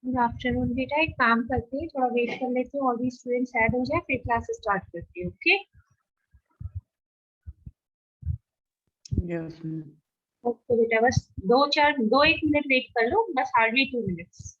Good afternoon बेटा, एक काम करते हैं, थोड़ा वेट कर लेते हैं और भी स्टूडेंट्स ऐड हो जाए, फिर क्लास स्टार्ट करते हैं। Okay yes ma'am. ओके बेटा, बस दो एक मिनट वेट कर लो, बस हार्डली 2 मिनट्स।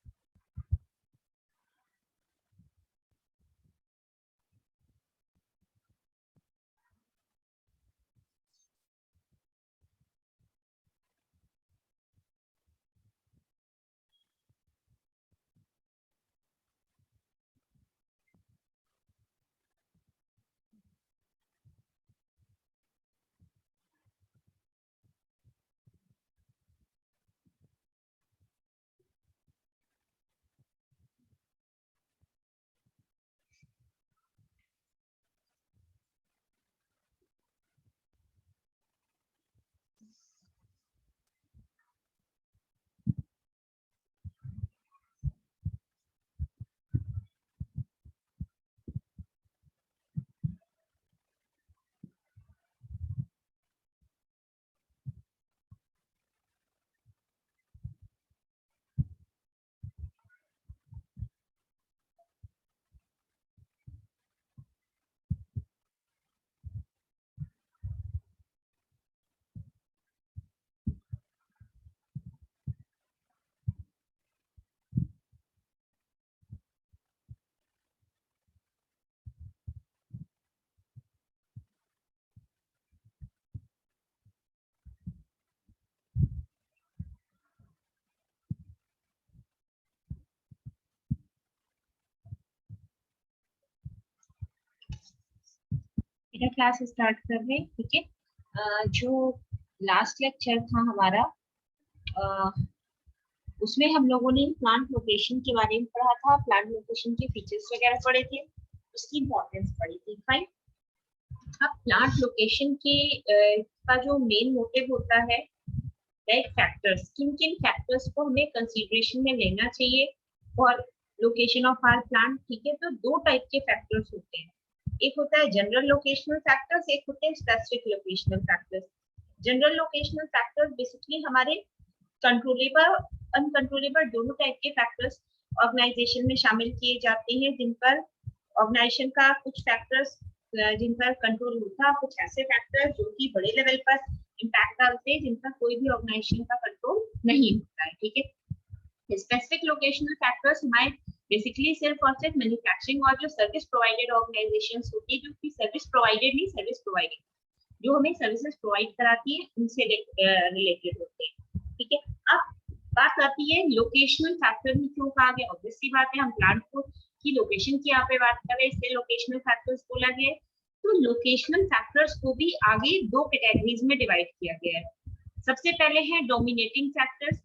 बेटा क्लास स्टार्ट कर रहे हैं, ठीक है। जो लास्ट लेक्चर था हमारा, अ, उसमें हम लोगों ने प्लांट लोकेशन के बारे में पढ़ा था, प्लांट लोकेशन के फीचर्स वगैरह पढ़े थे, उसकी इंपॉर्टेंस पढ़ी थी। फाइन। अब प्लांट लोकेशन के का जो मेन मोटिव होता है, लाइक फैक्टर्स, किन किन फैक्टर्स को हमें कंसीडरेशन में लेना चाहिए और लोकेशन ऑफ आवर प्लांट। ठीक है, तो दो टाइप के फैक्टर्स होते हैं, एक होता है जनरल लोकेशनल फैक्टर्स, एक होते हैं specific locational factors. General locational factors basically हमारे कंट्रोलेबल अनकंट्रोलेबल दोनों टाइप के फैक्टर्स ऑर्गेनाइजेशन में शामिल किए जाते हैं, जिन पर ऑर्गेनाइजेशन का कुछ फैक्टर्स जिन पर कंट्रोल होता है, कुछ ऐसे फैक्टर्स जो कि बड़े लेवल पर इम्पैक्ट डालते हैं, जिन पर कोई भी ऑर्गेनाइजेशन का कंट्रोल नहीं होता है। ठीक है, स्पेसिफिक लोकेशनल फैक्टर्स हमारे बेसिकली सिर्फ और सिर्फ मैन्युफैक्चरिंग और जो सर्विस प्रोवाइडेड ऑर्गेनाइजेशंस होती है, जो कि सर्विस प्रोवाइडेड नहीं, सर्विस प्रोवाइडेड जो हमें सर्विसेज प्रोवाइड कराती है, उनसे रिलेटेड होते हैं। ठीक है, अब बात आती है लोकेशनल फैक्टर में क्यों कहा गया। ऑब्वियसली बात है, हम प्लांट को की लोकेशन की यहाँ पे बात कर रहे हैं, इसलिए लोकेशनल फैक्टर्स बोला गया है। तो लोकेशनल फैक्टर्स को भी आगे दो कैटेगरीज में डिवाइड किया गया है। सबसे पहले है डोमिनेटिंग फैक्टर्स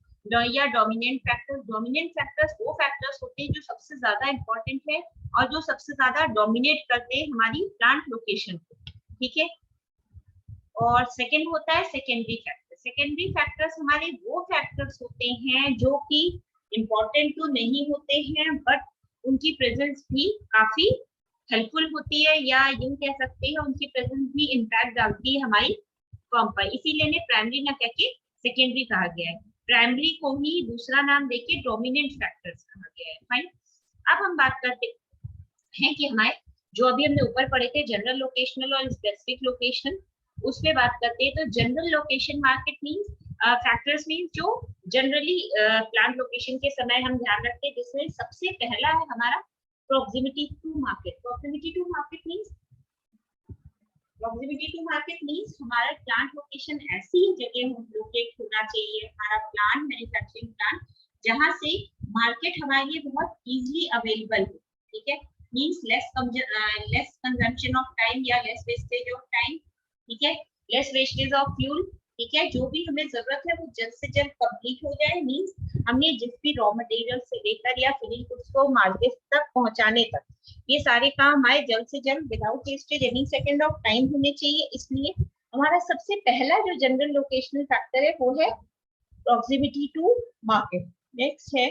या डोमिनेंट फैक्टर्स। डोमिनेंट फैक्टर्स वो फैक्टर्स होते हैं जो सबसे ज्यादा इंपॉर्टेंट है और जो सबसे ज्यादा डोमिनेट करते हैं हमारी प्लांट लोकेशन को। ठीक है, और सेकेंड होता है सेकेंडरी फैक्टर। सेकेंडरी फैक्टर्स हमारे वो फैक्टर्स होते हैं जो कि इम्पोर्टेंट तो नहीं होते हैं, बट उनकी प्रेजेंस भी काफी हेल्पफुल होती है, या यूं कह सकते हैं उनकी प्रेजेंस भी इम्पैक्ट डालती है हमारी फॉर्म पर, इसीलिए इन्हें प्राइमरी ना कह के सेकेंडरी कहा गया है। प्राइमरी को ही दूसरा नाम देके डोमिनेंट फैक्टर्स कहा गया है। फाइन। अब हम बात करते हैं कि हमारे जो अभी हमने ऊपर पढ़े थे जनरल लोकेशनल और स्पेसिफिक लोकेशन, उस पे बात करते हैं। तो general location market means factors means जो जनरली प्लांट लोकेशन के समय हम ध्यान रखते हैं, जिसमें सबसे पहला है हमारा proximity to market. Proximity to market means हमारा प्लांट लोकेशन ऐसी जगह लोकेट होना चाहिए, हमारा प्लांट मैन्युफैक्चरिंग प्लांट, जहां से मार्केट हमारे लिए बहुत इजीली अवेलेबल हो। ठीक है, means less consumption of time या लेस वेस्टेज ऑफ टाइम। ठीक है, लेस वेस्टेज ऑफ फ्यूल। ठीक है, जो भी हमें जरूरत है वो जल्द से जल्द कंप्लीट हो जाए, मींस हमने जिस भी रॉ मटेरियल से लेकर या फिनिश गुड्स को मार्केट तक पहुंचाने तक, ये सारे काम हमारे जल्द से जल्द without wastage any second of time होने चाहिए। इसलिए हमारा सबसे पहला जो जनरल लोकेशनल फैक्टर है वो है प्रॉक्सिमिटी टू मार्केट। नेक्स्ट है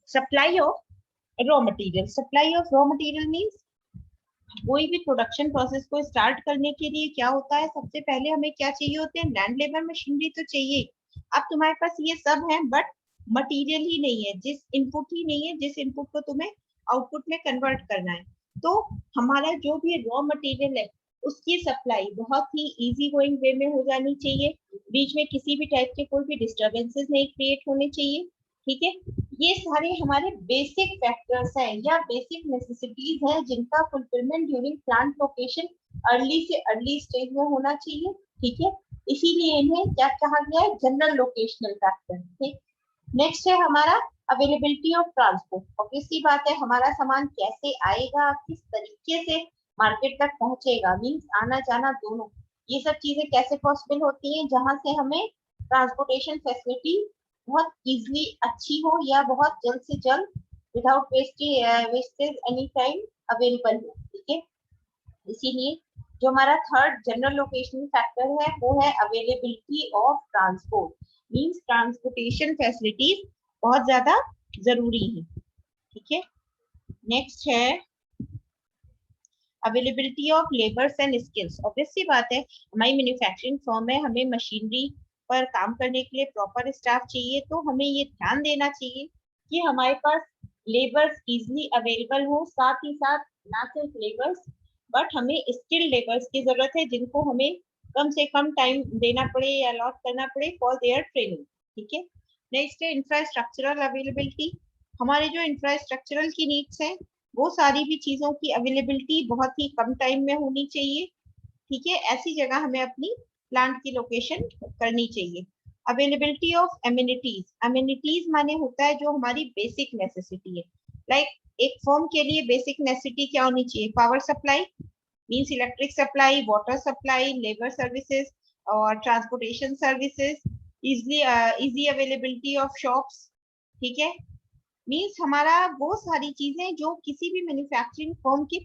supply of raw material. Supply of raw material means कोई भी प्रोडक्शन प्रोसेस को स्टार्ट करने के लिए क्या होता है, सबसे पहले हमें क्या चाहिए होते हैं, लैंड, लेबर, मशीनरी तो चाहिए। अब तुम्हारे पास ये सब है, बट मटेरियल ही नहीं है, जिस इनपुट ही नहीं है, जिस इनपुट को तुम्हें आउटपुट में कन्वर्ट करना है। तो हमारा जो भी रॉ मटेरियल है उसकी सप्लाई बहुत ही इजी गोइंग वे में हो जानी चाहिए, बीच में किसी भी टाइप के कोई भी डिस्टर्बेंसेस नहीं क्रिएट होने चाहिए। ठीक है, ये सारे हमारे बेसिक फैक्टर्स हैं या बेसिक नेसेसिटीज हैं जिनका fulfilment during plant location early से अर्ली स्टेज में होना चाहिए। ठीक है, इसीलिए इन्हें क्या कहा गया है, जनरल लोकेशनल फैक्टर। ठीक, नेक्स्ट है हमारा अवेलेबिलिटी ऑफ ट्रांसपोर्ट। ऑब्वियसली बात है, हमारा सामान कैसे आएगा, किस तरीके से मार्केट तक पहुंचेगा, मींस आना जाना दोनों, ये सब चीजें कैसे पॉसिबल होती हैं जहां से हमें ट्रांसपोर्टेशन फैसिलिटी बहुत इजीली अच्छी हो या बहुत जल्द से जल्द without wastage any time available हो। ठीक है, इसीलिए जो हमारा थर्ड जनरल लोकेशन फैक्टर है वो है availability of transport, means transportation facilities बहुत ज्यादा जरूरी है। ठीक है, नेक्स्ट है availability of labours and skills. Obviously बात है, हमारी मैन्युफैक्चरिंग फर्म है, हमें मशीनरी पर काम करने के लिए प्रॉपर स्टाफ चाहिए, तो हमें ये ध्यान देना चाहिए कि हमारे पास लेबर्स इजीली अवेलेबल हो, साथ ही साथ ना सिर्फ लेबर्स बट हमें स्किल्ड लेबर्स की जरूरत है जिनको हमें कम से कम टाइम देना पड़े या अलॉट करना पड़े फॉर देयर ट्रेनिंग। ठीक है, नेक्स्ट है इंफ्रास्ट्रक्चरल अवेलेबिलिटी। हमारे जो इंफ्रास्ट्रक्चरल की नीड्स हैं वो सारी भी चीजों की अवेलेबिलिटी बहुत ही कम टाइम में होनी चाहिए। ठीक है, ऐसी जगह हमें अपनी प्लांट की लोकेशन करनी चाहिए। Availability of amenities. एमिनिटीज माने होता है जो हमारी बेसिक नेसेसिटी है, लाइक एक फर्म के लिए बेसिक नेसेसिटी क्या होनी चाहिए, power supply means electric supply, water supply, labour services और transportation services, easy availability of shops. ठीक है, मींस हमारा वो सारी चीजें जो किसी भी मैन्युफैक्चरिंग फर्म के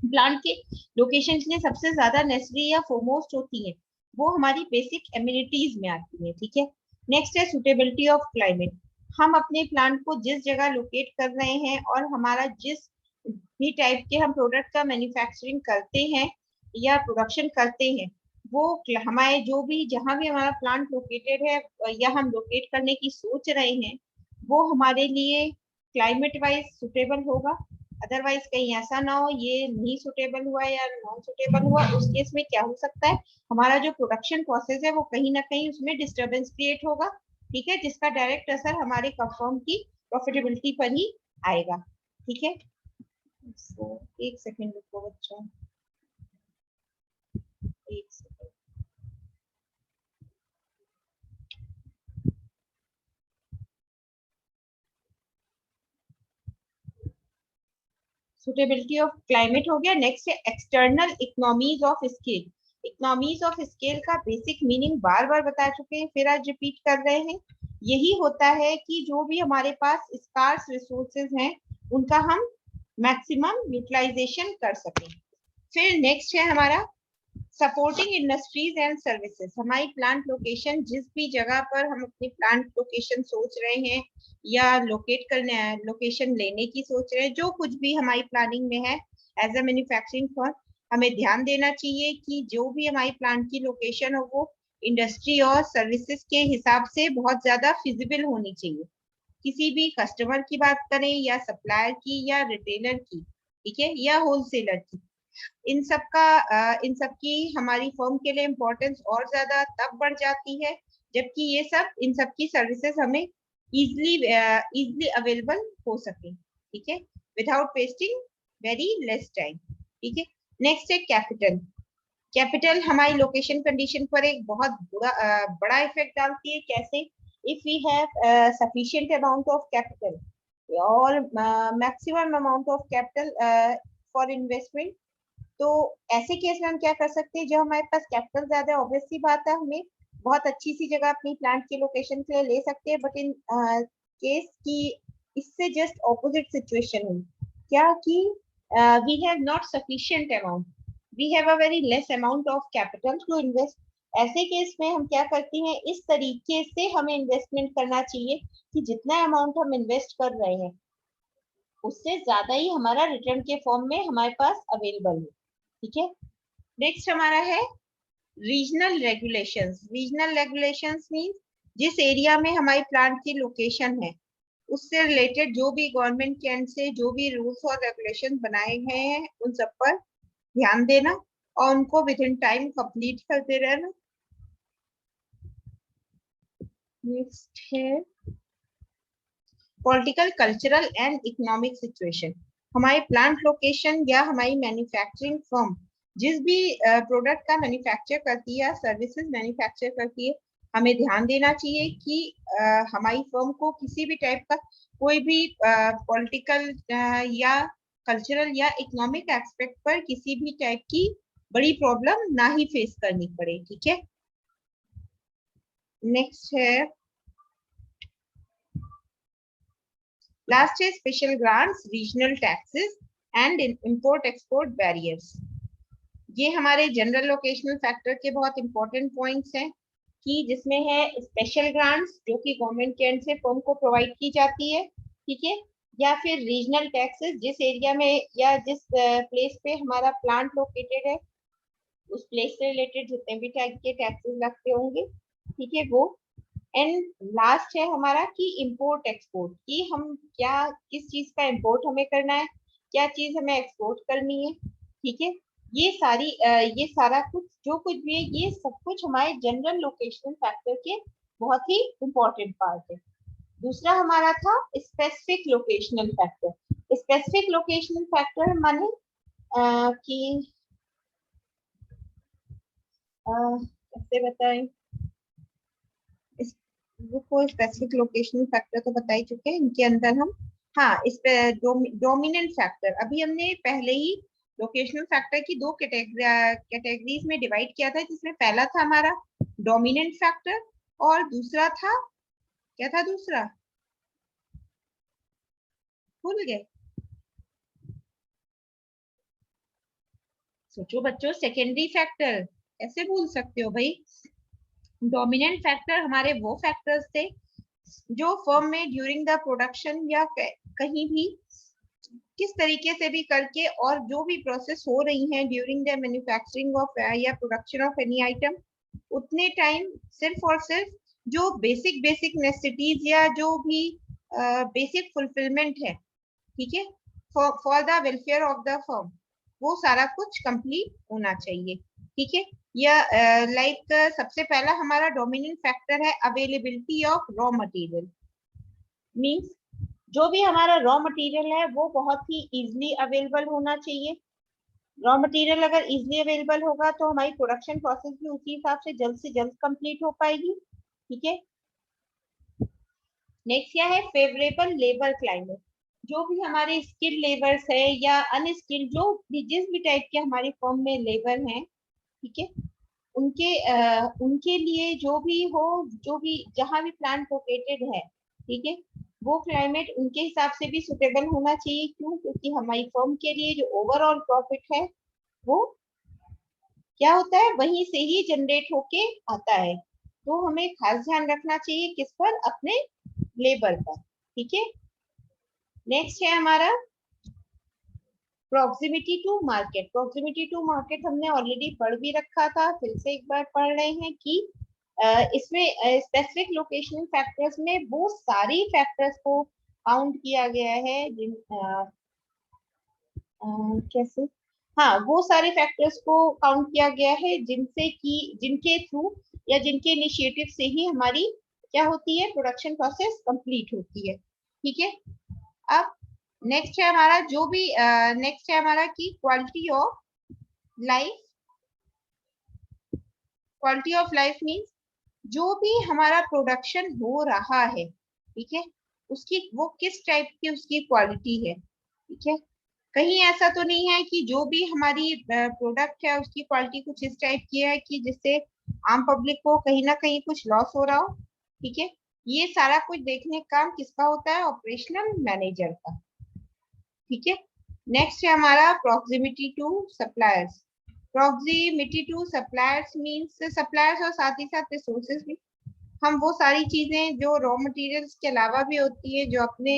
प्लांट के लोकेशन के लिए सबसे ज्यादा नेसेसरी या फोरमोस्ट होती है, वो हमारी बेसिक एमिनिटीज में आती है। ठीक है, नेक्स्ट है सुटेबिलिटी ऑफ क्लाइमेट। हम अपने प्लांट को जिस जगह लोकेट कर रहे हैं और हमारा जिस भी टाइप के हम प्रोडक्ट का मैन्युफैक्चरिंग करते हैं या प्रोडक्शन करते हैं, वो हमारे जो भी जहां भी हमारा प्लांट लोकेटेड है या हम लोकेट करने की सोच रहे हैं वो हमारे लिए क्लाइमेट वाइज सुटेबल होगा। अदरवाइज कहीं ऐसा ना हो ये नहीं सुटेबल हुआ या नॉन सुटेबल हुआ, उस केस में क्या हो सकता है, हमारा जो प्रोडक्शन प्रोसेस है वो कहीं ना कहीं उसमें डिस्टरबेंस क्रिएट होगा। ठीक है, जिसका डायरेक्ट असर हमारे फर्म की प्रॉफिटेबिलिटी पर ही आएगा। ठीक है, एक सेकेंड रुको बच्चा, एक सेकेंड। सुटेबिलिटी ऑफ क्लाइमेट हो गया। नेक्स्ट है external economies of scale. Economies of scale का बेसिक मीनिंग बार बार बता चुके हैं, फिर आज रिपीट कर रहे हैं। यही होता है कि जो भी हमारे पास स्कार्स रिसोर्सेज हैं उनका हम मैक्सिमम यूटिलाइजेशन कर सकें। फिर नेक्स्ट है हमारा सपोर्टिंग इंडस्ट्रीज एंड सर्विसेज। हमारी प्लांट लोकेशन जिस भी जगह पर हम अपनी प्लांट लोकेशन सोच रहे हैं या लोकेट करने लोकेशन लेने की सोच रहे हैं, जो कुछ भी हमारी प्लानिंग में है एज अ मैन्युफैक्चरिंग फर्म, हमें ध्यान देना चाहिए कि जो भी हमारी प्लांट की लोकेशन हो वो इंडस्ट्री और सर्विसेज के हिसाब से बहुत ज्यादा फिजिबल होनी चाहिए। किसी भी कस्टमर की बात करें या सप्लायर की या रिटेलर की, ठीक है, या होलसेलर की, इन सब की हमारी फर्म के लिए इम्पोर्टेंस और ज्यादा तब बढ़ जाती है जबकि ये सब इन सब की सर्विसेज हमें इजीली अवेलेबल हो सके। ठीक है, without wasting very less time. ठीक है, नेक्स्ट है कैपिटल। कैपिटल हमारी लोकेशन कंडीशन पर एक बहुत बड़ा इफेक्ट डालती है। कैसे, if we have sufficient amount of capital और maximum amount of capital for investment, तो ऐसे केस में हम क्या कर सकते हैं, जब हमारे पास कैपिटल ज्यादा है ऑब्वियस सी बात है हमें बहुत अच्छी सी जगह अपनी प्लांट के लोकेशन के लिए ले सकते हैं, बट इन केस की इससे जस्ट ऑपोजिट सिचुएशन हुई क्या कि we have not sufficient amount, we have a very less amount of capital to invest. ऐसे केस में हम क्या करते हैं, इस तरीके से हमें इन्वेस्टमेंट करना चाहिए कि जितना अमाउंट हम इन्वेस्ट कर रहे हैं उससे ज्यादा ही हमारा रिटर्न के फॉर्म में हमारे पास अवेलेबल है। ठीक है, नेक्स्ट हमारा है regional regulations. Regional regulations means जिस एरिया में हमारी प्लांट की लोकेशन है उससे रिलेटेड जो भी गवर्नमेंट के एंड से जो भी रूल्स और रेगुलेशन बनाए गए हैं उन सब पर ध्यान देना और उनको विद इन टाइम कंप्लीट करते रहना। नेक्स्ट है political, cultural and economic situation. हमारी प्लांट लोकेशन या हमारी मैन्युफैक्चरिंग फर्म जिस भी प्रोडक्ट का मैन्युफैक्चर करती है, सर्विसेज मैन्युफैक्चर करती है, हमें ध्यान देना चाहिए कि हमारी फर्म को किसी भी टाइप का कोई भी पॉलिटिकल या कल्चरल या इकोनॉमिक एस्पेक्ट पर किसी भी टाइप की बड़ी प्रॉब्लम ना ही फेस करनी पड़े। ठीक है। नेक्स्ट है लास्ट है special grants, regional taxes and import export barriers. ये हमारे जनरल लोकेशनल फैक्टर के बहुत इंपॉर्टेंट पॉइंट्स हैं कि जिसमें है स्पेशल ग्रांट्स जो कि गवर्नमेंट के एंड से फर्म को प्रोवाइड की जाती है, ठीक है, या फिर रीजनल टैक्सेस जिस एरिया में या जिस प्लेस पे हमारा प्लांट लोकेटेड है उस प्लेस से रिलेटेड जितने भी टाइप के टैक्सेस लगते होंगे, ठीक है, वो। एंड लास्ट है हमारा कि इंपोर्ट एक्सपोर्ट, कि हम क्या किस चीज का इंपोर्ट हमें करना है, क्या चीज हमें एक्सपोर्ट करनी है, ठीक है। ये सारा कुछ जो कुछ भी है ये सब कुछ हमारे जनरल लोकेशनल फैक्टर के बहुत ही इंपॉर्टेंट पार्ट है। दूसरा हमारा था specific locational factor. Specific locational factor माने कि कैसे बताएं, को स्पेसिफिक लोकेशनल फैक्टर तो बता ही चुके हैं। इनके अंदर हम हाँ इस पे डोमिनेंट फैक्टर, अभी हमने पहले ही लोकेशनल फैक्टर की दो कैटेगरीज में डिवाइड किया था, जिसमें पहला था हमारा डोमिनेंट फैक्टर और दूसरा था, क्या था दूसरा, भूल गए, सोचो बच्चों, सेकेंडरी फैक्टर। कैसे भूल सकते हो भाई। डोमिनेंट फैक्टर हमारे वो फैक्टर्स थे जो फर्म में ड्यूरिंग द प्रोडक्शन या कहीं भी किस तरीके से भी करके और जो भी प्रोसेस हो रही है ड्यूरिंग द मैन्युफैक्चरिंग ऑफ या प्रोडक्शन ऑफ एनी आइटम, उतने टाइम सिर्फ और सिर्फ जो बेसिक नेसेसिटीज या जो भी बेसिक फुलफिलमेंट है, ठीक है, for the welfare of the firm, वो सारा कुछ कंप्लीट होना चाहिए। ठीक है। या लाइक सबसे पहला हमारा डोमिनेंट फैक्टर है availability of raw material. Means जो भी हमारा रॉ मटेरियल है वो बहुत ही इजीली अवेलेबल होना चाहिए। रॉ मटेरियल अगर इजीली अवेलेबल होगा तो हमारी प्रोडक्शन प्रोसेस भी उसी हिसाब से जल्द कंप्लीट हो पाएगी। ठीक है। नेक्स्ट क्या है, फेवरेबल लेबर क्लाइमेट। जो भी हमारे स्किल्ड लेबर्स है या अनस्किल्ड, जो भी जिस भी टाइप के हमारी फर्म में लेबर हैं, ठीक है, उनके लिए जो भी हो, जो भी जहां भी प्लांट लोकेटेड है, ठीक है, वो क्लाइमेट उनके हिसाब से भी सुटेबल होना चाहिए। क्यों? क्योंकि हमारी फर्म के लिए जो ओवरऑल प्रॉफिट है वो क्या होता है, वहीं से ही जनरेट होके आता है। तो हमें खास ध्यान रखना चाहिए किस पर, अपने लेबर पर। ठीक है। नेक्स्ट है हमारा proximity to market. Proximity to market हमने ऑलरेडी पढ़ भी रखा था, फिर से एक बार पढ़ रहे हैं कि इसमें स्पेसिफिक लोकेशनल फैक्टर्स में वो सारी फैक्टर्स को काउंट किया गया है जिन कैसे, हाँ, वो सारे फैक्टर्स को काउंट किया गया है जिनसे कि जिनके थ्रू या जिनके इनिशिएटिव से ही हमारी क्या होती है, प्रोडक्शन प्रोसेस कंप्लीट होती है। ठीक है। अब नेक्स्ट है हमारा जो भी नेक्स्ट है हमारा कि quality of life. Quality of life means जो भी हमारा प्रोडक्शन हो रहा है, ठीक है, उसकी वो किस टाइप की उसकी क्वालिटी है। ठीक है। कहीं ऐसा तो नहीं है कि जो भी हमारी प्रोडक्ट है उसकी क्वालिटी कुछ इस टाइप की है कि जिससे आम पब्लिक को कहीं ना कहीं कुछ लॉस हो रहा हो। ठीक है। ये सारा कुछ देखने का काम किसका होता है, ऑपरेशनल मैनेजर का। ठीक है। नेक्स्ट है हमारा proximity to suppliers. Proximity to suppliers means suppliers और साथ ही साथ रिसोर्सेज भी। हम वो सारी चीजें जो रॉ मटेरियल्स के अलावा भी होती है जो अपने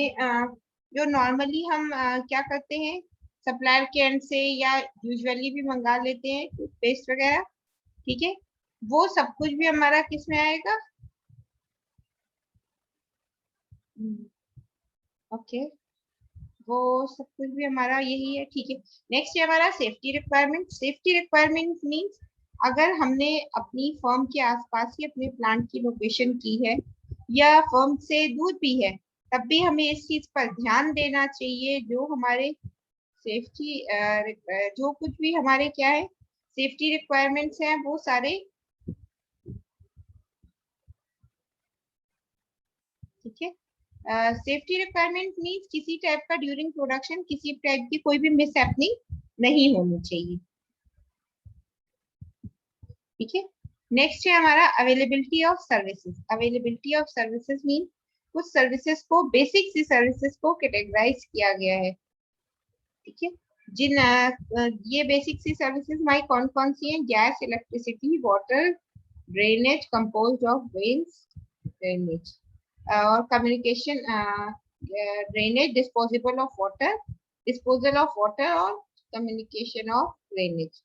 जो नॉर्मली हम क्या करते हैं सप्लायर के एंड से या यूजुअली भी मंगा लेते हैं टूथपेस्ट वगैरह, ठीक है, वो सब कुछ भी हमारा किस में आएगा, ओके, वो सब कुछ भी हमारा यही है, ठीक है। नेक्स्ट है हमारा safety requirement. Safety requirement means अगर हमने अपनी फर्म के आसपास ही अपने प्लांट की लोकेशन की है या फर्म से दूर भी है, तब भी हमें इस चीज पर ध्यान देना चाहिए। जो हमारे सेफ्टी जो कुछ भी हमारे क्या है सेफ्टी रिक्वायरमेंट्स हैं वो सारे, ठीक है। सेफ्टी रिक्वायरमेंट मींस किसी टाइप का ड्यूरिंग प्रोडक्शन किसी टाइप की कोई भी मिसहैपनिंग नहीं होनी चाहिए, ठीक है। नेक्स्ट है हमारा availability of services. Availability of services mean कुछ सर्विसेज को, बेसिक सी सर्विसेज को कैटेगराइज किया गया है, ठीक है। जिन ये बेसिक सी सर्विसेज हमारी कौन कौन सी हैं? Gas, electricity, water, drainage composed of veins, drainage और communication, drainage, disposable of water, disposal of water और कम्युनिकेशन ऑफ ड्रेनेज,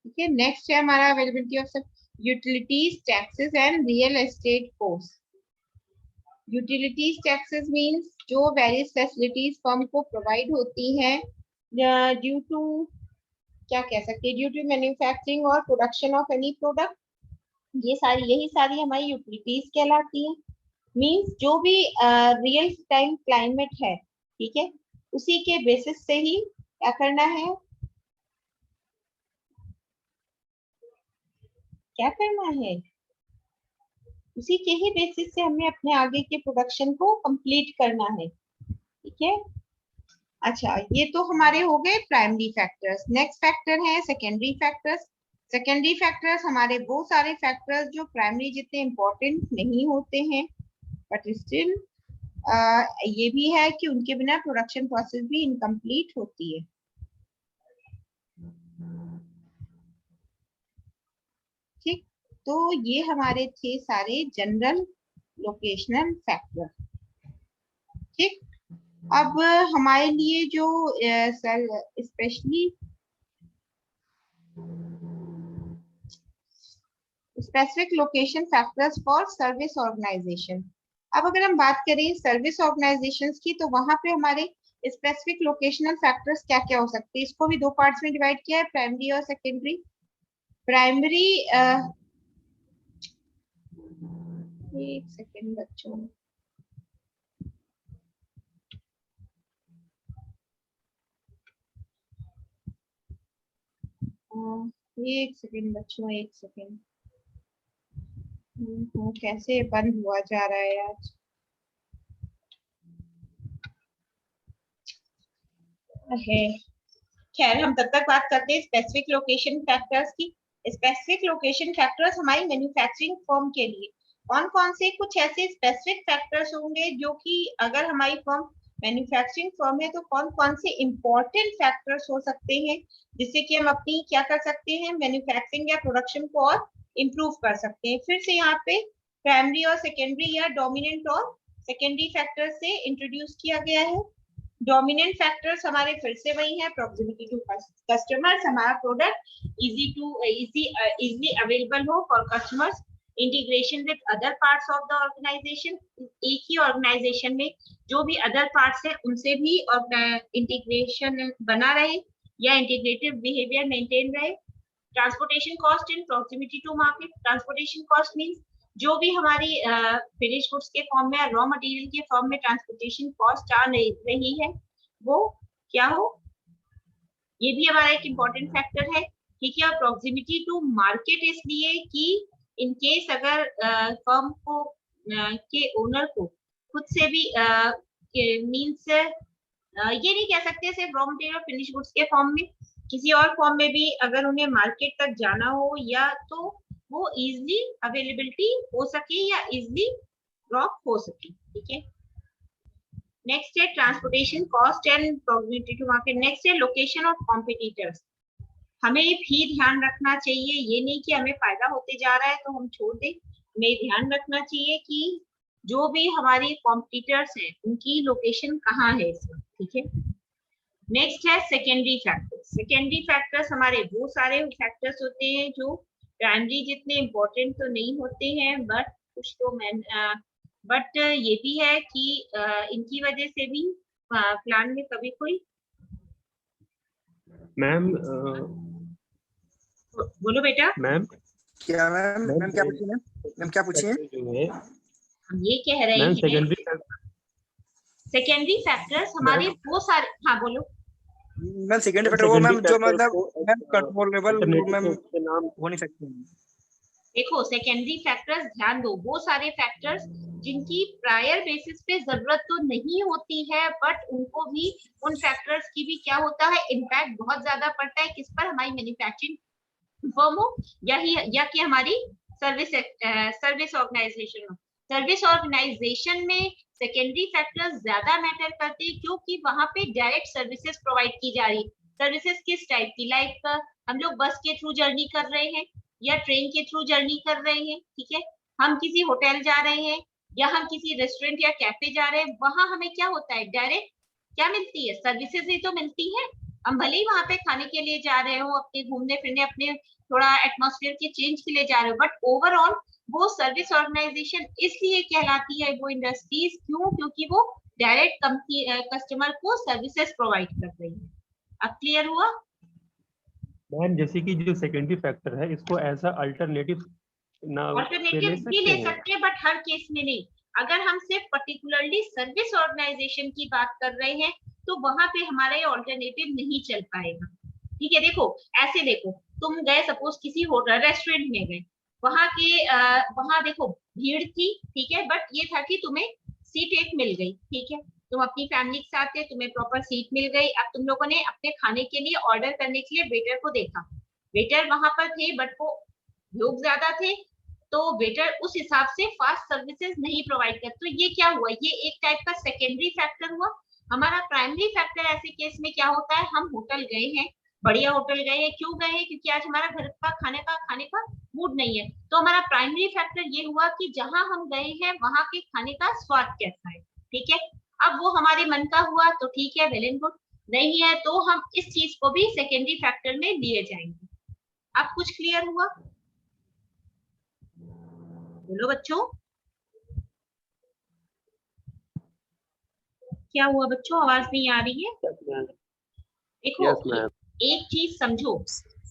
ठीक है। नेक्स्ट है हमारा availability of utilities, taxes and real estate cost. Utilities taxes means जो various facilities firm को provide होती हैं ड्यू टू, क्या कह सकते हैं, ड्यू टू मैन्युफैक्चरिंग और प्रोडक्शन ऑफ एनी प्रोडक्ट, ये सारी यही सारी हमारी यूटिलिटीज कहलाती हैं। मींस जो भी रियल टाइम क्लाइमेट है, ठीक है, उसी के बेसिस से ही क्या करना है, क्या करना है, उसी के ही बेसिस से हमें अपने आगे के प्रोडक्शन को कंप्लीट करना है, ठीक है। अच्छा, ये तो हमारे हो गए प्राइमरी फैक्टर्स। नेक्स्ट फैक्टर है सेकेंडरी फैक्टर्स। सेकेंडरी फैक्टर्स हमारे वो सारे फैक्टर्स जो प्राइमरी जितने इम्पोर्टेंट नहीं होते हैं, बट स्टिल ये भी है कि उनके बिना प्रोडक्शन प्रोसेस भी इनकम्प्लीट होती है, ठीक। तो ये हमारे थे सारे जनरल लोकेशनल फैक्टर, ठीक। अब हमारे लिए जो sir specially specific location factors for service organisation. अब अगर हम बात करें सर्विस ऑर्गेनाइजेशंस की, तो वहां पे हमारे स्पेसिफिक लोकेशनल फैक्टर्स क्या क्या हो सकते हैं? इसको भी दो पार्ट्स में डिवाइड किया है, प्राइमरी और सेकेंडरी। प्राइमरी, एक सेकेंड बच्चों, एक सेकेंड बच्चों, एक सेकेंड, कैसे बंद हुआ जा रहा है आज, है। खैर, हम तब तक बात करते हैं स्पेसिफिक लोकेशन फैक्टर्स की। स्पेसिफिक लोकेशन फैक्टर्स हमारी मैन्युफैक्चरिंग फर्म के लिए कौन कौन से कुछ ऐसे स्पेसिफिक फैक्टर्स होंगे जो कि अगर हमारी फर्म मैन्युफैक्चरिंग फर्म है तो कौन कौन से इंपॉर्टेंट फैक्टर्स हो सकते हैं जिससे कि हम अपनी क्या कर सकते हैं, मैन्युफैक्चरिंग या प्रोडक्शन को और इम्प्रूव कर सकते हैं। फिर से यहाँ पे प्राइमरी और सेकेंडरी या डोमिनेंट और सेकेंडरी फैक्टर से इंट्रोड्यूस किया गया है। डोमिनेंट फैक्टर्स हमारे फिर से वही है, प्रॉक्सिमिटी टू कस्टमर्स, हमारा प्रोडक्ट इजीली अवेलेबल हो for customers, integration with other parts of the organisation, एक ही ऑर्गेनाइजेशन में जो भी अदर पार्ट्स है उनसे भी इंटीग्रेशन बना रहे या इंटीग्रेटिव बिहेवियर मेंटेन रहे। Transportation cost in proximity to market. Transportation cost means जो भी हमारी फिनिश गुड्स के फॉर्म में, रॉ मटेरियल के फॉर्म में ट्रांसपोर्टेशन कॉस्ट आ रही है वो क्या हो, ये भी हमारा एक इम्पोर्टेंट फैक्टर है, ठीक है। और प्रॉक्सिमिटी टू मार्केट इसलिए कि इन केस अगर फर्म को के ओनर को खुद से भी मींस ये नहीं कह सकते सिर्फ रॉ मटेरियल फिनिश गुड्स के फॉर्म में, किसी और फॉर्म में भी अगर उन्हें मार्केट तक जाना हो या तो वो इजीली अवेलेबिलिटी हो सके या इजीली ड्रॉप हो सके, ठीक है। नेक्स्ट है transportation cost and proximity to market. Next है लोकेशन ऑफ कॉम्पिटिटर्स। हमें भी ध्यान रखना चाहिए, ये नहीं कि हमें फायदा होते जा रहा है तो हम छोड़ दें, हमें ध्यान रखना चाहिए कि जो भी हमारी कॉम्पिटिटर्स हैं उनकी लोकेशन कहाँ है इस वक्त, ठीक है। नेक्स्ट है सेकेंडरी फैक्टर्स। सेकेंडरी फैक्टर्स हमारे वो सारे फैक्टर्स होते हैं जो प्राइमरी जितने इम्पोर्टेंट तो नहीं होते हैं, बट कुछ तो बट ये भी है कि इनकी वजह से भी प्लान में कभी कोई मैम बोलो बेटा। मैम क्या मैम मैम क्या पूछिए मैम मैम क्या पूछिए जो है हम ये कह रहे मैम हैं सेकेंडरी फैक्टर्स हमारे वो सारे, हाँ बोलो। मैम सेकेंडरी फैक्टर वो मैम जो मतलब मैम कंट्रोलेबल मैम के नाम हो नहीं सकते। देखो सेकेंडरी फैक्टर्स ध्यान दो, वो सारे फैक्टर्स जिनकी प्रायर बेसिस पे जरूरत तो नहीं होती है, बट उनको भी, उन फैक्टर्स की भी क्या होता है, इम्पैक्ट बहुत ज्यादा पड़ता है किस पर, हमारी मैन्युफैक्चरिंग फर्म हो या कि हमारी सर्विस ऑर्गेनाइजेशन हो। सर्विस ऑर्गेनाइजेशन में सेकेंडरी फैक्टर्स ज्यादा मैटर करते हैं, क्योंकि वहां पे डायरेक्ट सर्विसेज प्रोवाइड की जा रही। सर्विसेज किस टाइप की, लाइक हम लोग बस के थ्रू जर्नी कर रहे हैं या ट्रेन के थ्रू जर्नी कर रहे हैं, ठीक है, हम किसी होटल जा रहे हैं या हम किसी रेस्टोरेंट या कैफे जा रहे हैं, वहां हमें क्या होता है, डायरेक्ट क्या मिलती है, सर्विसेज ही तो मिलती है। हम भले ही वहां पे खाने के लिए जा रहे हो, अपने घूमने फिरने, अपने थोड़ा एटमॉस्फेयर के चेंज के लिए जा रहे हो, बट ओवरऑल वो सर्विस ऑर्गेनाइजेशन इसलिए कहलाती है वो इंडस्ट्रीज, क्यों, क्योंकि वो डायरेक्ट कस्टमर को सर्विसेज प्रोवाइड कर रही है। अब क्लियर हुआ? मैम जैसे कि जो सेकेंडरी फैक्टर है इसको एज अ अल्टरनेटिव ना पे ले ऑल्टरनेटिव भी सकते ले हैं। सकते हैं, बट हर केस में नहीं। अगर हम सिर्फ पर्टिकुलरली सर्विस ऑर्गेनाइजेशन की बात कर रहे हैं तो वहां पे हमारा ये ऑल्टरनेटिव नहीं चल पाएगा। ठीक है, देखो ऐसे देखो, तुम गए सपोज किसी होटल रेस्टोरेंट में गए, वहां देखो भीड़ थी, ठीक है, बट ये था कि तुम्हें सीट एक मिल गई, ठीक है, तुम अपनी फैमिली के साथ थे, तुम्हें प्रॉपर सीट मिल गई। अब तुम लोगों ने अपने खाने के लिए ऑर्डर करने के लिए वेटर को देखा, वेटर वहां पर थे बट वो लोग ज्यादा थे, तो वेटर उस हिसाब से फास्ट सर्विसेज नहीं प्रोवाइड करते। तो ये क्या हुआ, ये एक टाइप का सेकेंडरी फैक्टर हुआ। हमारा प्राइमरी फैक्टर ऐसे केस में क्या होता है, हम होटल गए हैं, बढ़िया होटल गए हैं, क्यों गए हैं, क्योंकि आज हमारा घर का खाने का मूड नहीं है, तो हमारा प्राइमरी फैक्टर ये हुआ कि जहां हम गए हैं वहां के खाने का स्वाद कैसा है, ठीक है। अब वो हमारे मन का हुआ तो ठीक है, वेल एंड गुड, नहीं है तो हम इस चीज को भी सेकेंडरी फैक्टर में लिए जाएंगे। अब कुछ क्लियर हुआ? बोलो बच्चों, क्या हुआ बच्चों, आवाज नहीं आ रही है? देखो एक चीज समझो,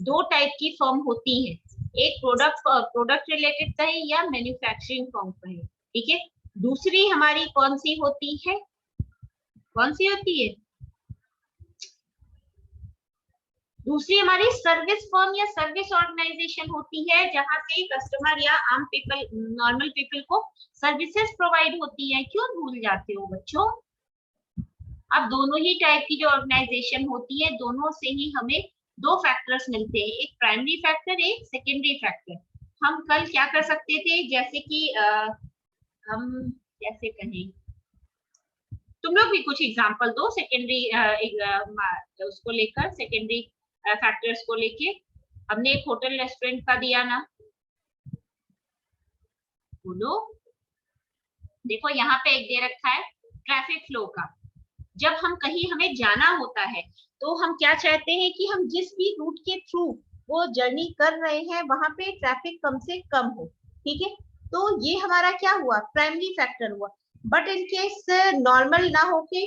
दो टाइप की फर्म होती है, एक प्रोडक्ट रिलेटेड कहे या मैन्युफैक्चरिंग फर्म कहे, ठीक है। दूसरी हमारी कौन सी होती है, कौन सी होती है? दूसरी हमारी सर्विस फर्म या सर्विस ऑर्गेनाइजेशन होती है, जहां से कस्टमर या आम पीपल, नॉर्मल पीपल को सर्विसेज प्रोवाइड होती है। क्यों भूल जाते हो बच्चों? अब दोनों ही टाइप की जो ऑर्गेनाइजेशन होती है, दोनों से ही हमें दो फैक्टर्स मिलते हैं, एक प्राइमरी फैक्टर, एक सेकेंडरी फैक्टर। हम कल क्या कर सकते थे, जैसे कि हम कैसे कहें, तुम लोग भी कुछ एग्जांपल दो सेकेंडरी उसको लेकर, सेकेंडरी फैक्टर्स को लेके। हमने एक होटल रेस्टोरेंट का दिया ना, बोलो। देखो यहाँ पे एक दे रखा है ट्रैफिक फ्लो का। जब हम कहीं हमें जाना होता है तो हम क्या चाहते हैं कि हम जिस भी रूट के थ्रू वो जर्नी कर रहे हैं वहां पे ट्रैफिक कम से कम हो, ठीक है। तो ये हमारा क्या हुआ, प्राइमरी फैक्टर हुआ। बट इन केस नॉर्मल ना होके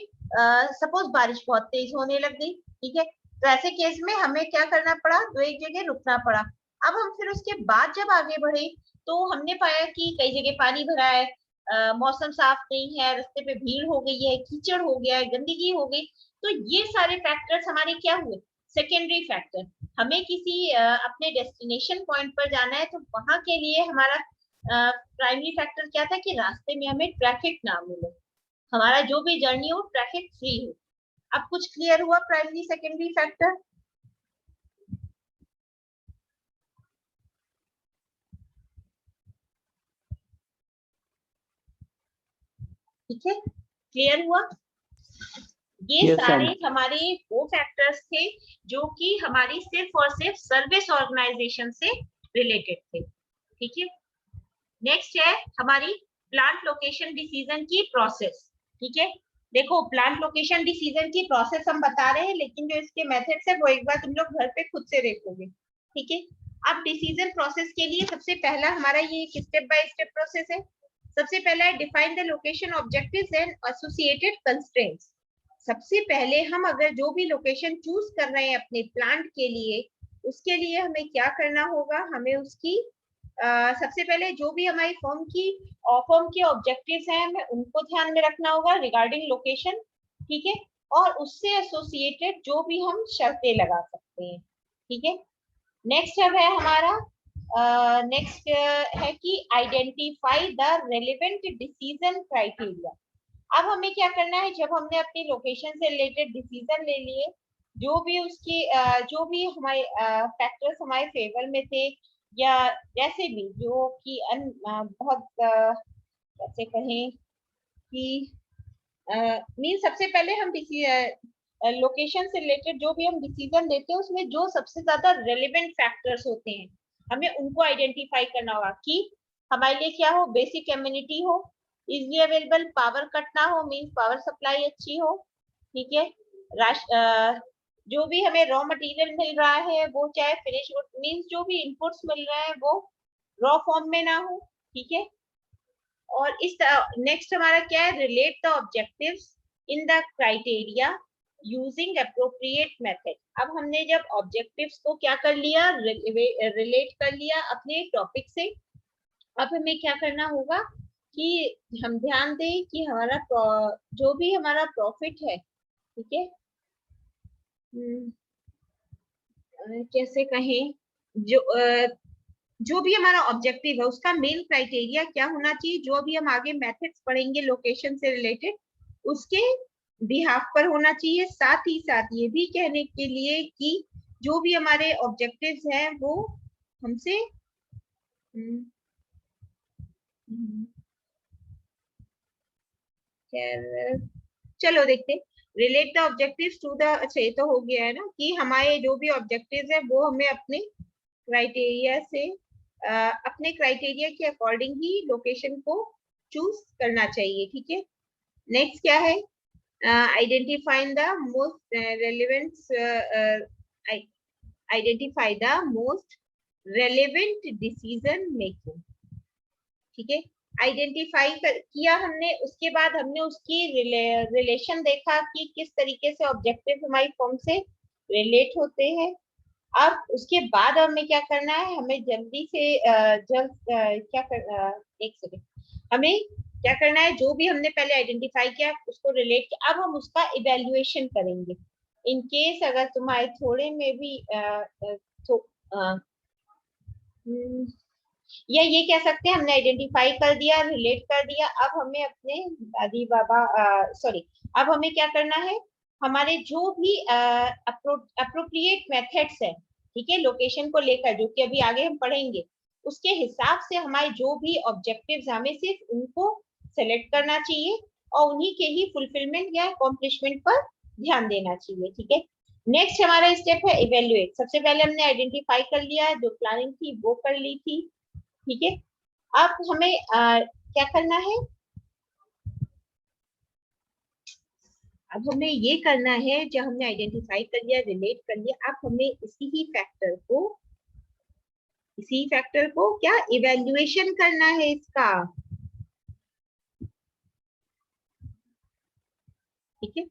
सपोज बारिश बहुत तेज होने लग गई, ठीक है, तो ऐसे केस में हमें क्या करना पड़ा, तो एक जगह रुकना पड़ा। अब हम फिर उसके बाद जब आगे बढ़े तो हमने पाया कि कई जगह पानी भरा है, मौसम साफ नहीं है, रास्ते पे भीड़ हो गई है, कीचड़ हो गया है, गंदगी हो गई। तो ये सारे फैक्टर्स हमारे क्या हुए, सेकेंडरी फैक्टर। हमें किसी अपने डेस्टिनेशन पॉइंट पर जाना है तो वहां के लिए हमारा प्राइमरी फैक्टर क्या था कि रास्ते में हमें ट्रैफिक ना मिले, हमारा जो भी जर्नी हो ट्रैफिक फ्री हो। अब कुछ क्लियर हुआ प्राइमरी सेकेंडरी फैक्टर? ठीक है, क्लियर हुआ? ये सारे हमारे वो फैक्टर्स थे जो कि हमारी सिर्फ और सिर्फ सर्विस ऑर्गेनाइजेशन से रिलेटेड थे, ठीक है। नेक्स्ट है हमारी प्लांट लोकेशन डिसीजन की प्रोसेस, ठीक है। देखो प्लांट लोकेशन डिसीजन की प्रोसेस हम बता रहे हैं, लेकिन जो इसके मेथड्स है वो एक बार तुम लोग घर पे खुद से देखोगे, ठीक है। अब डिसीजन प्रोसेस के लिए सबसे पहला हमारा ये एक स्टेप बाय स्टेप प्रोसेस है। सबसे पहला है define the location objectives and associated constraints. सबसे पहले हम अगर जो भी लोकेशन चूज कर रहे हैं अपने प्लांट के लिए, उसके लिए हमें क्या करना होगा, हमें उसकी सबसे पहले जो भी हमारी फर्म के ऑब्जेक्टिव्स हैं हमें उनको ध्यान में रखना होगा रिगार्डिंग लोकेशन, ठीक है, और उससे एसोसिएटेड जो भी हम शर्तें लगा सकते हैं, ठीक है। नेक्स्ट है हमारा नेक्स्ट है कि identify the relevant decision criteria. अब हमें क्या करना है, जब हमने अपनी लोकेशन से रिलेटेड डिसीजन ले लिए, जो भी उसकी जो भी हमारे फैक्टर्स हमारे फेवर में थे या जैसे भी जो कि बहुत कैसे कहें कि मीन सबसे पहले हम लोकेशन से रिलेटेड जो भी हम डिसीजन लेते हैं उसमें जो सबसे ज्यादा रेलेवेंट फैक्टर्स होते हैं हमें उनको आइडेंटिफाई करना होगा कि हमारे लिए क्या हो, बेसिक एम्यूनिटी हो, इजली अवेलेबल, पावर कट ना हो, मीन पावर सप्लाई अच्छी हो, ठीक है, जो भी हमें रॉ मटेरियल मिल रहा है वो चाहे फिनिश मीन्स जो भी इनपुट्स मिल रहे हैं वो रॉ फॉर्म में ना हो, ठीक है। और इस नेक्स्ट हमारा क्या है, relate the objectives in the criteria using appropriate method. अब हमने जब ऑब्जेक्टिव्स को क्या कर लिया, रिलेट कर लिया अपने टॉपिक से, अब हमें क्या करना होगा कि हम ध्यान दें कि हमारा जो भी हमारा प्रॉफिट है, ठीक है, कैसे कहें, जो भी हमारा ऑब्जेक्टिव है उसका मेन क्राइटेरिया क्या होना चाहिए, जो भी हम आगे मेथड्स पढ़ेंगे लोकेशन से रिलेटेड उसके बिहाफ पर होना चाहिए। साथ ही साथ ये भी कहने के लिए कि जो भी हमारे ऑब्जेक्टिव्स हैं वो हमसे चलो देखते, relate the objectives to the, अच्छा ये तो हो गया है ना कि हमारे जो भी ऑब्जेक्टिव्स है वो हमें अपने क्राइटेरिया से अपने क्राइटेरिया के अकॉर्डिंग ही लोकेशन को चूज करना चाहिए, ठीक है। नेक्स्ट क्या है, identifying the most relevant identify the most relevant decision making, ठीक है। आइडेंटिफाई किया हमने, उसके बाद हमने उसकी रिलेशन देखा कि किस तरीके से ऑब्जेक्टिव हमारी फॉर्म से रिलेट होते हैं। अब उसके बाद हमें क्या करना है, हमें जल्दी से एक सेकेंड, हमें क्या करना है, जो भी हमने पहले आइडेंटिफाई किया उसको रिलेट किया, अब हम उसका इवेल्युएशन करेंगे। इन केस अगर तुम्हारे थोड़े में भी या ये कह सकते हैं हमने आइडेंटिफाई कर दिया, रिलेट कर दिया, अब हमें अपने दादी बाबा अब हमें क्या करना है, हमारे जो भी अप्रोप्रिएट मेथड्स है, ठीक है, लोकेशन को लेकर जो कि अभी आगे हम पढ़ेंगे, उसके हिसाब से हमारे जो भी ऑब्जेक्टिव्स हमें सिर्फ उनको सेलेक्ट करना चाहिए और उन्हीं के ही फुलफिलमेंट या अकॉम्प्लिशमेंट पर ध्यान देना चाहिए, ठीक है। नेक्स्ट हमारा स्टेप है इवेल्युएट। सबसे पहले हमने आइडेंटिफाई कर लिया, जो प्लानिंग थी वो कर ली थी, ठीक है। अब हमें क्या करना है, अब हमें ये करना है, जब हमने आइडेंटिफाई कर लिया, रिलेट कर लिया, अब हमें इसी फैक्टर को क्या इवेल्युएशन करना है इसका, ठीक है।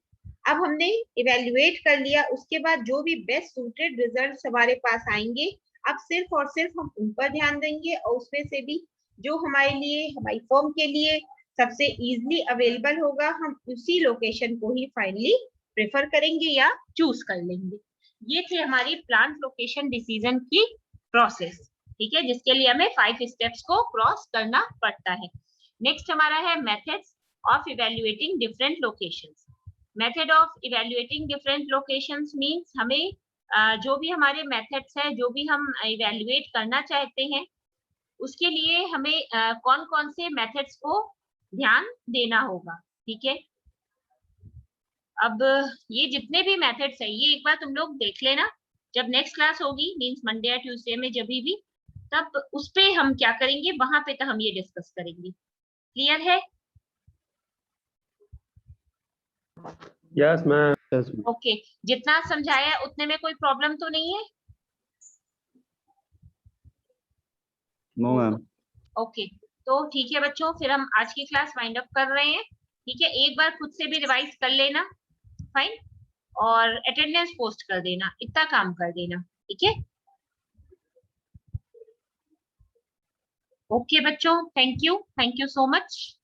अब हमने इवेल्युएट कर लिया, उसके बाद जो भी बेस्ट सूटेड रिजल्ट्स हमारे पास आएंगे, अब सिर्फ और सिर्फ हम उन पर ध्यान देंगे और उसमें से भी जो हमारे लिए, हमारी फर्म के लिए सबसे इजीली अवेलेबल होगा, हम उसी लोकेशन को ही फाइनली प्रेफर करेंगे या चूज कर लेंगे। ये थे हमारी प्लांट लोकेशन डिसीजन की प्रोसेस, ठीक है, जिसके लिए हमें 5 स्टेप्स को क्रॉस करना पड़ता है। नेक्स्ट हमारा है methods of evaluating different locations. Method of evaluating different locations means हमें जो भी हमारे मेथड्स हैं, जो भी हम इवेल्युएट करना चाहते हैं, उसके लिए हमें कौन कौन से मेथड्स को ध्यान देना होगा, ठीक है। अब ये जितने भी मेथड्स है ये एक बार तुम लोग देख लेना, जब नेक्स्ट क्लास होगी मींस मंडे या ट्यूसडे में जब भी, तब उस पे हम क्या करेंगे, वहां पे तो हम ये डिस्कस करेंगे। क्लियर है? Yes ma'am. ओके, जितना समझाया उतने में कोई प्रॉब्लम तो नहीं है? No ma'am. ओके, तो ठीक है बच्चों, फिर हम आज की क्लास वाइंड अप कर रहे हैं। ठीक है, एक बार खुद से भी रिवाइज कर लेना, फाइन, और अटेंडेंस पोस्ट कर देना, इतना काम कर देना। ठीक है, ओके बच्चों, थैंक यू सो मच।